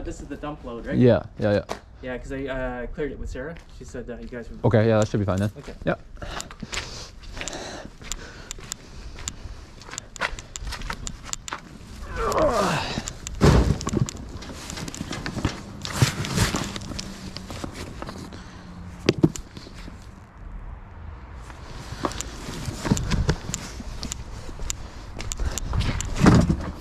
This is the dump load, right? Yeah. Yeah, because I cleared it with Sarah. She said you guys were... Okay, yeah, that should be fine then. Okay. Yeah.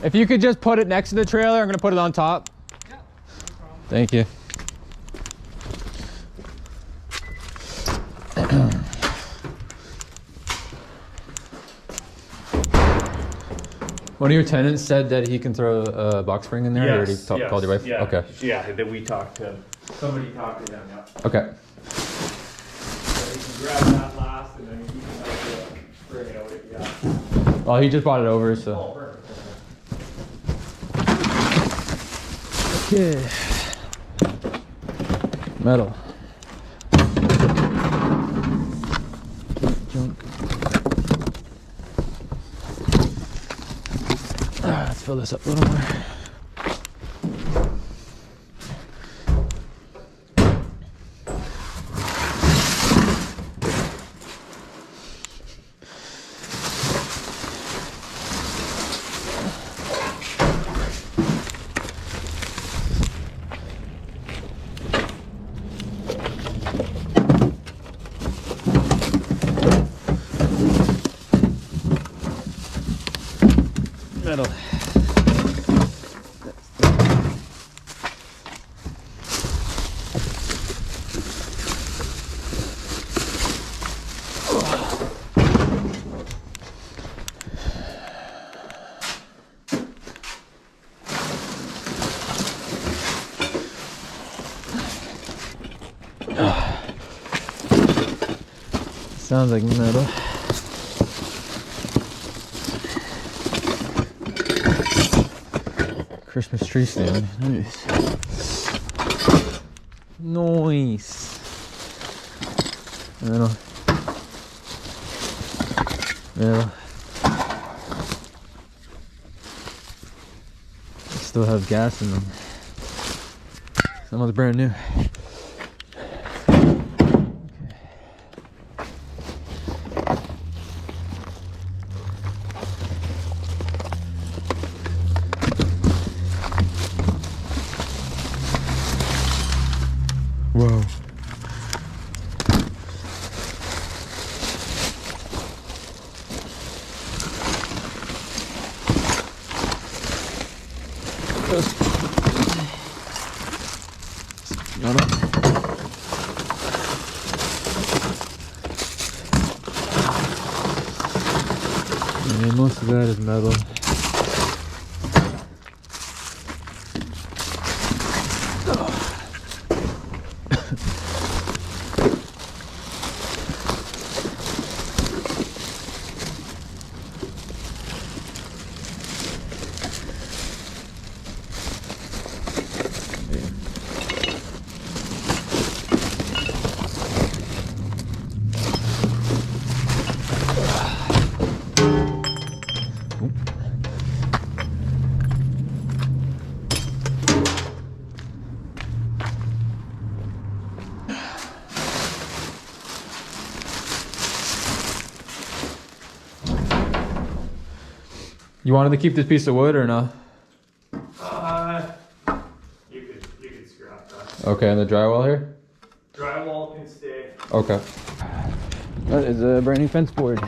If you could just put it next to the trailer, I'm gonna put it on top. Yeah, no problem. Thank you. One of your tenants said that he can throw a box spring in there. Yes, Or already called your wife? Yeah. Okay. Yeah, that we talked to. Somebody talked to him, yeah. Okay. So you can grab that last and then you can bring it out, yeah. Well, he just brought it over, so. Oh, perfect. Okay. Metal. Junk. Let's fill this up a little more. Metal. Sounds like metal. Christmas tree stand. Nice. Nice. Metal. Metal. Still have gas in them. Someone's brand new. Whoa. Got it. Yeah, most of that is metal. You wanted to keep this piece of wood or no? You could scrap that. Okay, and the drywall here? Drywall can stay. Okay. That is a brand new fence board.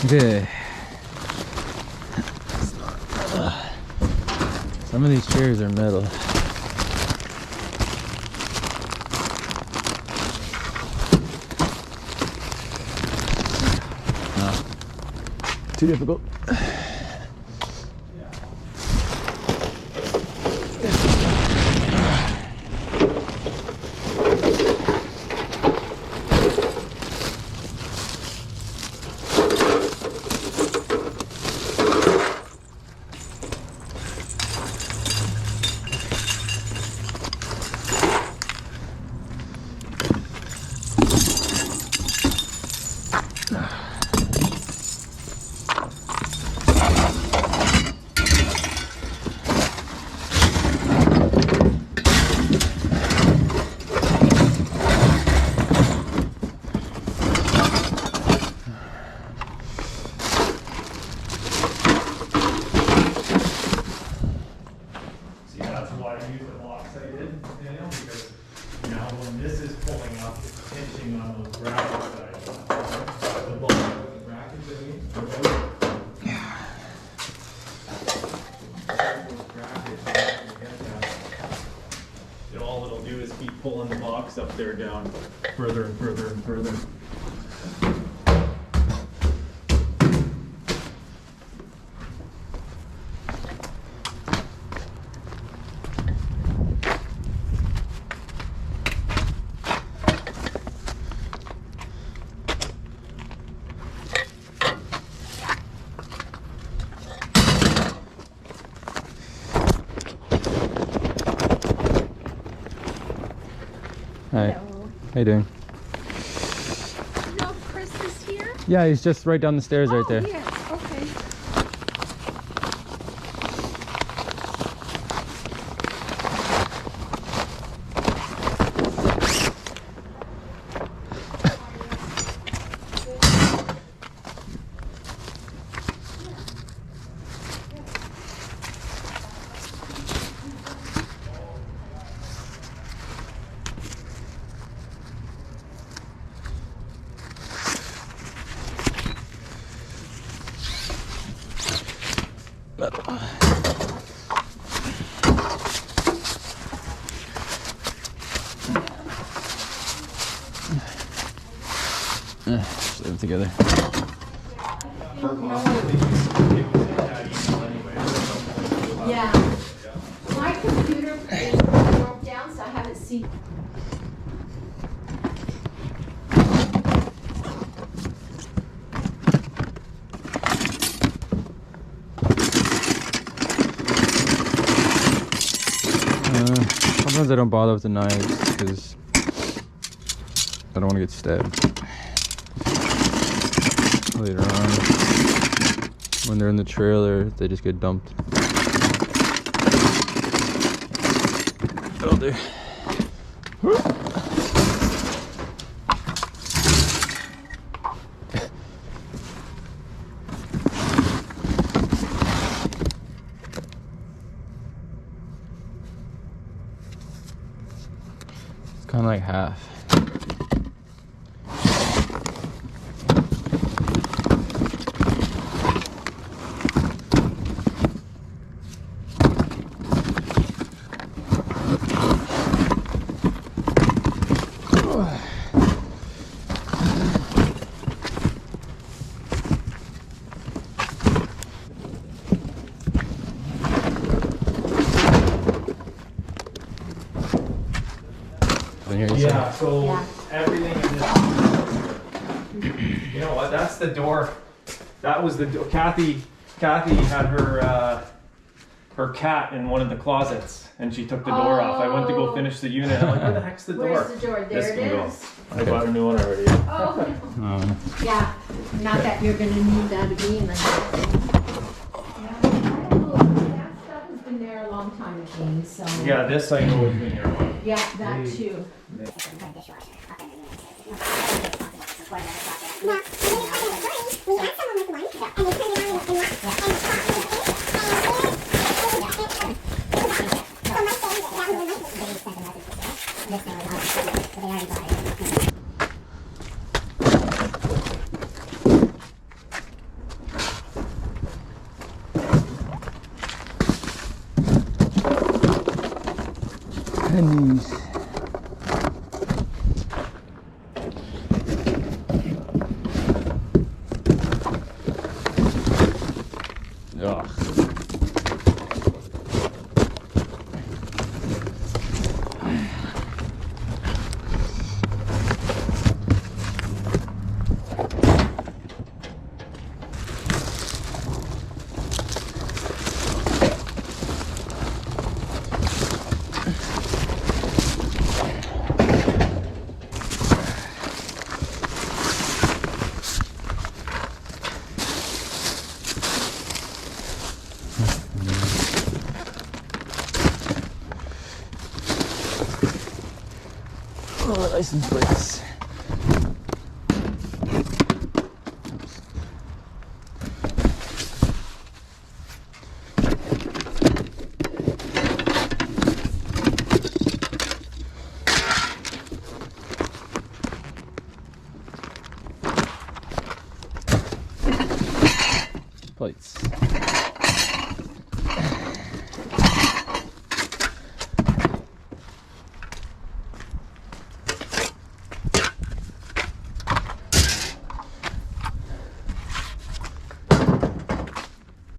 Okay. Some of these chairs are metal. No. too difficult. All it'll do is keep pulling the box up there down further and further and further. Hi. Hello. How you doing? No, Chris is here? Yeah, he's just right down the stairs right Oh, there. yes, okay. Just leave them together. Yeah. My computer broke down, so I haven't seen. Sometimes I don't bother with the knives because I don't want to get stabbed later on. When they're in the trailer, they just get dumped. That'll do. It's kind of like half. Yeah, so Yeah. everything in this. You know what? That's the door. That was the door. Kathy had her cat in one of the closets, and she took the door off. I went to go finish the unit. I'm like, where the heck's the door? Where's the door? There This it can go. is. I bought a new one already. Oh, yeah. Not that you're gonna need that again. Like. Yeah, I don't know. That stuff has been there a long time again, so. Yeah, this I know has been here. Yeah, that too. Pennies. Oh, license plates. Plates.